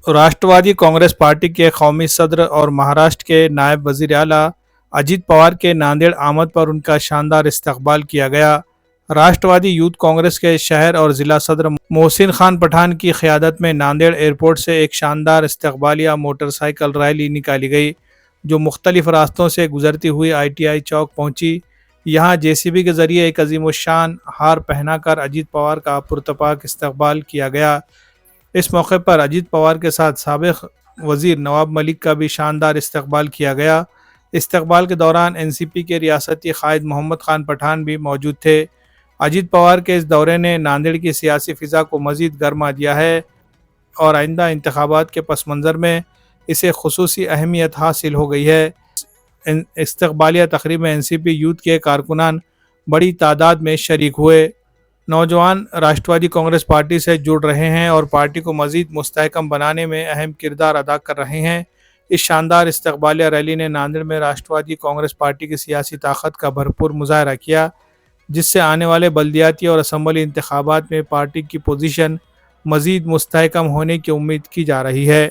राष्ट्रवादी Congress party के कौमी सदर और महाराष्ट्र के नायब वजीर आला अजीत पवार के नांदेड़ आमद पर उनका शानदार इस्तकबाल किया गया। राष्ट्रवादी यूथ कांग्रेस के शहर और ज़िला सदर मोहसिन खान पठान की क़यादत में नांदेड़ एयरपोर्ट से एक शानदार इस्तकबालिया मोटरसाइकिल रैली निकाली गई, जो मुख्तलिफ रास्तों से गुजरती हुई ITI चौक पहुंची। यहाँ JCB के ज़रिए एक अजीमुशान हार पहनाकर अजीत पवार का पुरतपाक इस्तकबाल किया गया। इस मौके पर अजीत पवार के साथ साबिक़ वज़ीर नवाब मलिक का भी शानदार इस्तकबाल किया गया। इस्तकबाल के दौरान NCP के रियासती क़ायद मोहम्मद खान पठान भी मौजूद थे। अजीत पवार के इस दौरे ने नांदेड़ की सियासी फ़िज़ा को मज़ीद गरमा दिया है और आइंदा इंतखाबात के पस मंज़र में इसे ख़ुसूसी अहमियत हासिल हो गई है। इस्तकबालिया तक़रीब में NCP यूथ के कारकुनान बड़ी तादाद में शरीक हुए। नौजवान राष्ट्रवादी कांग्रेस पार्टी से जुड़ रहे हैं और पार्टी को मज़ीद मुस्तहकम बनाने में अहम किरदार अदा कर रहे हैं। इस शानदार इस्तकबालिया रैली ने नांदेड़ में राष्ट्रवादी कांग्रेस पार्टी की सियासी ताकत का भरपूर मुज़ाहरा किया, जिससे आने वाले बल्दियाती और असम्बली इंतखाबात में पार्टी की पोजीशन मज़ीद मुस्तहकम होने की उम्मीद की जा रही है।